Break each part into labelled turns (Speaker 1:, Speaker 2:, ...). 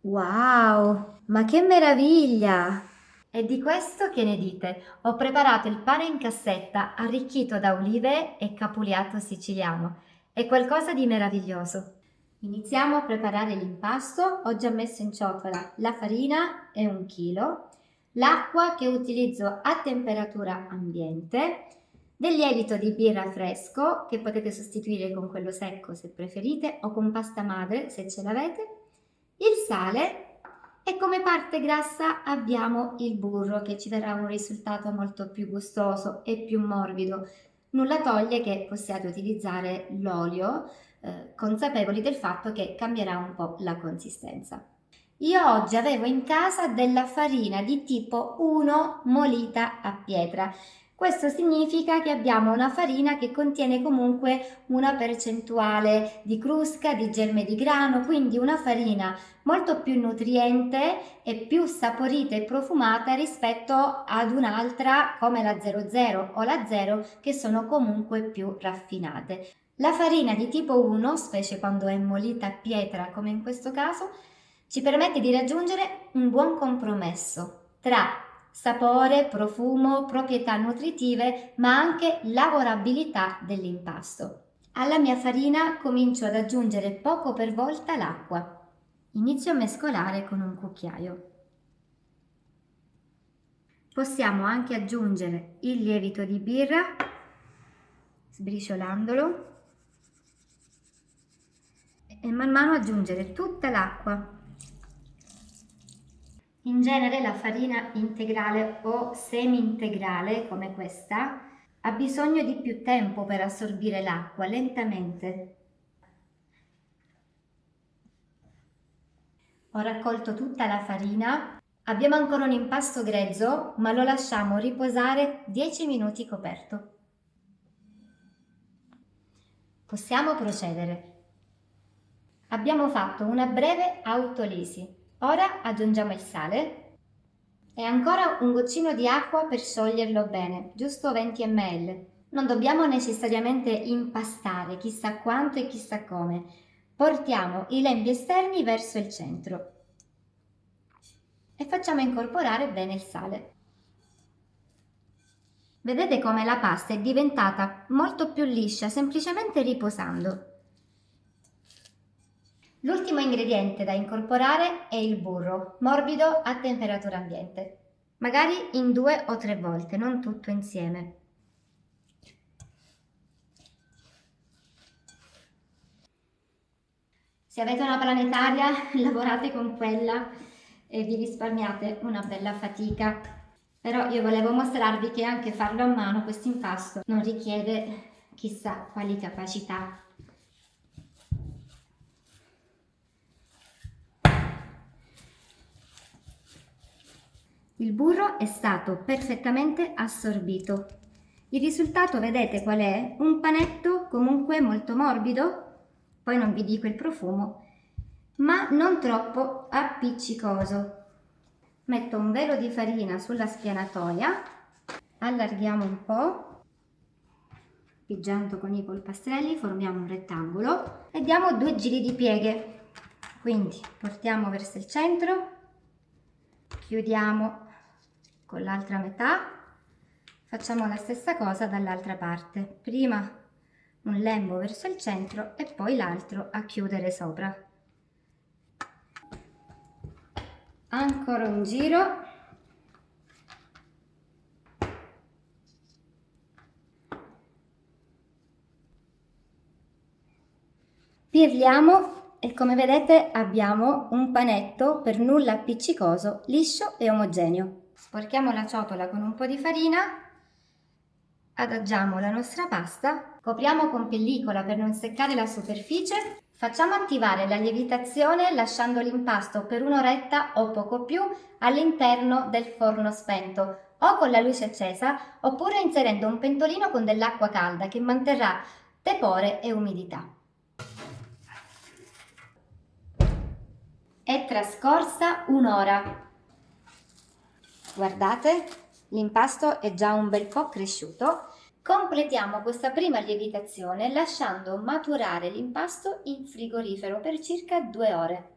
Speaker 1: Wow, ma che meraviglia! E di questo che ne dite? Ho preparato il pane in cassetta arricchito da olive e capuliato siciliano. È qualcosa di meraviglioso. Iniziamo a preparare l'impasto. Ho già messo in ciotola la farina è 1 chilo, l'acqua che utilizzo a temperatura ambiente, del lievito di birra fresco che potete sostituire con quello secco se preferite o con pasta madre se ce l'avete, il sale e come parte grassa abbiamo il burro che ci darà un risultato molto più gustoso e più morbido. Nulla toglie che possiate utilizzare l'olio, consapevoli del fatto che cambierà un po' la consistenza. Io oggi avevo in casa della farina di tipo 1 molita a pietra. Questo significa che abbiamo una farina che contiene comunque una percentuale di crusca, di germe di grano, quindi una farina molto più nutriente e più saporita e profumata rispetto ad un'altra come la 00 o la 0 che sono comunque più raffinate. La farina di tipo 1, specie quando è molita a pietra come in questo caso, ci permette di raggiungere un buon compromesso tra sapore, profumo, proprietà nutritive, ma anche lavorabilità dell'impasto. Alla mia farina comincio ad aggiungere poco per volta l'acqua. Inizio a mescolare con un cucchiaio. Possiamo anche aggiungere il lievito di birra, sbriciolandolo, e man mano aggiungere tutta l'acqua. In genere la farina integrale o semi-integrale come questa ha bisogno di più tempo per assorbire l'acqua lentamente. Ho raccolto tutta la farina. Abbiamo ancora un impasto grezzo, ma lo lasciamo riposare 10 minuti coperto. Possiamo procedere. Abbiamo fatto una breve autolisi. Ora aggiungiamo il sale e ancora un goccino di acqua per scioglierlo bene, giusto 20 ml. Non dobbiamo necessariamente impastare chissà quanto e chissà come. Portiamo i lembi esterni verso il centro e facciamo incorporare bene il sale. Vedete come la pasta è diventata molto più liscia semplicemente riposando. L'ultimo ingrediente da incorporare è il burro, morbido a temperatura ambiente, magari in 2 o 3 volte, non tutto insieme. Se avete una planetaria, lavorate con quella e vi risparmiate una bella fatica. Però io volevo mostrarvi che anche farlo a mano questo impasto non richiede chissà quali capacità. Il burro è stato perfettamente assorbito. Il risultato vedete qual è? Un panetto comunque molto morbido, poi non vi dico il profumo, ma non troppo appiccicoso. Metto un velo di farina sulla spianatoia, allarghiamo un po', pigiando con i polpastrelli formiamo un rettangolo e diamo 2 giri di pieghe. Quindi portiamo verso il centro, chiudiamo con l'altra metà, facciamo la stessa cosa dall'altra parte, prima un lembo verso il centro e poi l'altro a chiudere sopra. Ancora un giro. Pirliamo e come vedete abbiamo un panetto per nulla appiccicoso, liscio e omogeneo. Sporchiamo la ciotola con un po' di farina, adagiamo la nostra pasta, copriamo con pellicola per non seccare la superficie, facciamo attivare la lievitazione lasciando l'impasto per un'oretta o poco più all'interno del forno spento o con la luce accesa oppure inserendo un pentolino con dell'acqua calda che manterrà tepore e umidità. È trascorsa un'ora. Guardate, l'impasto è già un bel po' cresciuto. Completiamo questa prima lievitazione lasciando maturare l'impasto in frigorifero per circa 2 ore.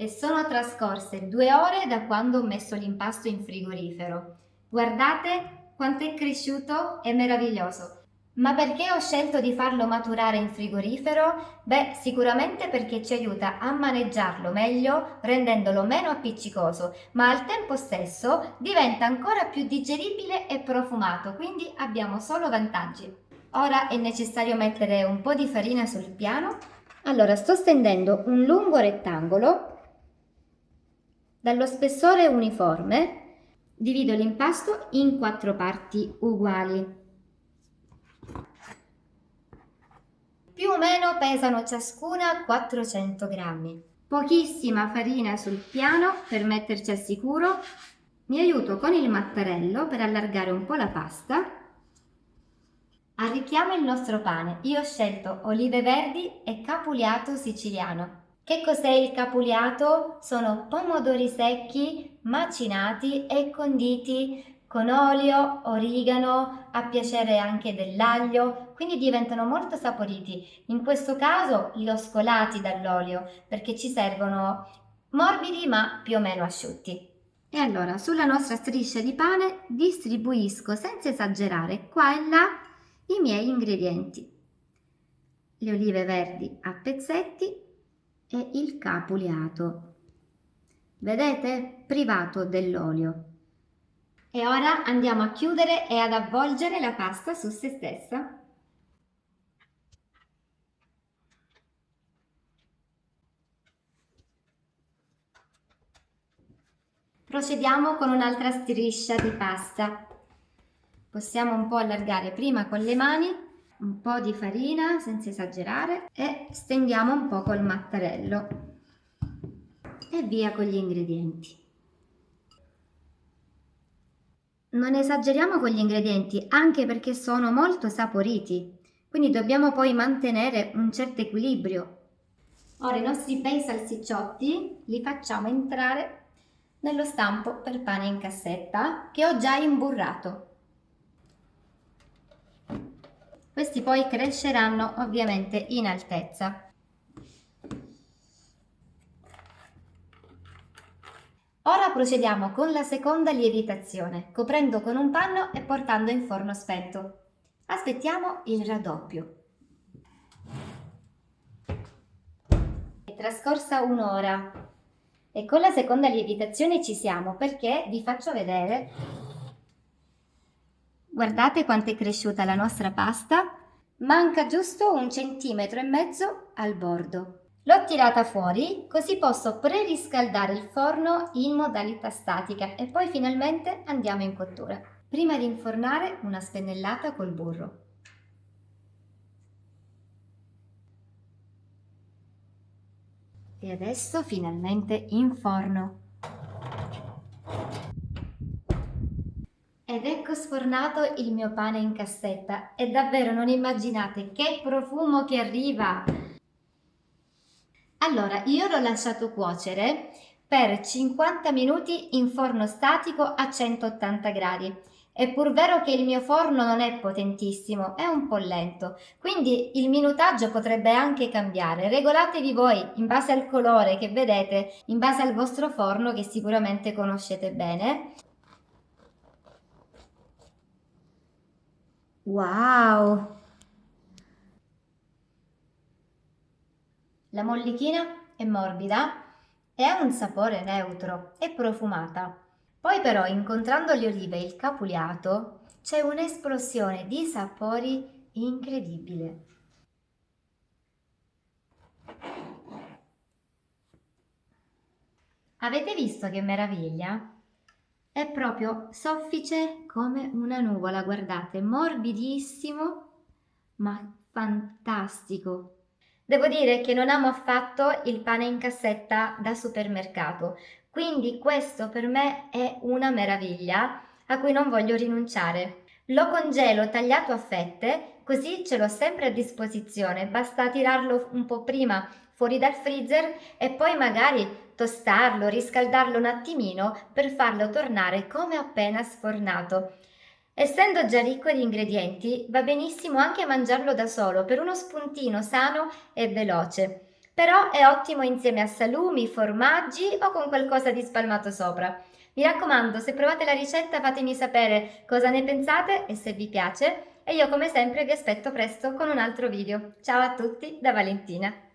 Speaker 1: e sono trascorse 2 ore da quando ho messo l'impasto in frigorifero. Guardate quanto è cresciuto, è meraviglioso. Ma perché ho scelto di farlo maturare in frigorifero? Beh, sicuramente perché ci aiuta a maneggiarlo meglio, rendendolo meno appiccicoso, ma al tempo stesso diventa ancora più digeribile e profumato, quindi abbiamo solo vantaggi. Ora è necessario mettere un po' di farina sul piano. Allora, sto stendendo un lungo rettangolo dallo spessore uniforme, divido l'impasto in 4 parti uguali. Più o meno pesano ciascuna 400 grammi. Pochissima farina sul piano per metterci al sicuro. Mi aiuto con il mattarello per allargare un po' la pasta. Arricchiamo il nostro pane. Io ho scelto olive verdi e capuliato siciliano. Che cos'è il capuliato? Sono pomodori secchi, macinati e conditi con olio, origano, a piacere anche dell'aglio, quindi diventano molto saporiti. In questo caso li ho scolati dall'olio perché ci servono morbidi ma più o meno asciutti. E allora sulla nostra striscia di pane distribuisco senza esagerare qua e là i miei ingredienti. Le olive verdi a pezzetti e il capuliato. Vedete? Privato dell'olio. E ora andiamo a chiudere e ad avvolgere la pasta su se stessa. Procediamo con un'altra striscia di pasta. Possiamo un po' allargare prima con le mani, un po' di farina senza esagerare e stendiamo un po' col mattarello e via con gli ingredienti. Non esageriamo con gli ingredienti anche perché sono molto saporiti, quindi dobbiamo poi mantenere un certo equilibrio. Ora i nostri bei salsicciotti li facciamo entrare nello stampo per pane in cassetta che ho già imburrato. Questi poi cresceranno ovviamente in altezza. Ora procediamo con la seconda lievitazione, coprendo con un panno e portando in forno spento. Aspettiamo il raddoppio. È trascorsa un'ora e con la seconda lievitazione ci siamo perché vi faccio vedere. Guardate quanto è cresciuta la nostra pasta. Manca giusto 1,5 centimetri al bordo. L'ho tirata fuori così posso preriscaldare il forno in modalità statica e poi finalmente andiamo in cottura. Prima di infornare una spennellata col burro. E adesso finalmente in forno. Ed ecco sfornato il mio pane in cassetta e davvero non immaginate che profumo che arriva! Allora, io l'ho lasciato cuocere per 50 minuti in forno statico a 180 gradi. È pur vero che il mio forno non è potentissimo, è un po' lento, quindi il minutaggio potrebbe anche cambiare. Regolatevi voi in base al colore che vedete, in base al vostro forno che sicuramente conoscete bene. Wow! La mollichina è morbida e ha un sapore neutro e profumata. Poi però, incontrando le olive e il capuliato, c'è un'esplosione di sapori incredibile. Avete visto che meraviglia? È proprio soffice come una nuvola, guardate, morbidissimo, ma fantastico. Devo dire che non amo affatto il pane in cassetta da supermercato, quindi questo per me è una meraviglia a cui non voglio rinunciare. Lo congelo tagliato a fette, così ce l'ho sempre a disposizione, basta tirarlo un po' prima fuori dal freezer e poi magari tostarlo, riscaldarlo un attimino per farlo tornare come appena sfornato. Essendo già ricco di ingredienti, va benissimo anche mangiarlo da solo per uno spuntino sano e veloce. però è ottimo insieme a salumi, formaggi o con qualcosa di spalmato sopra. Mi raccomando, se provate la ricetta fatemi sapere cosa ne pensate e se vi piace e io come sempre vi aspetto presto con un altro video. Ciao a tutti da Valentina!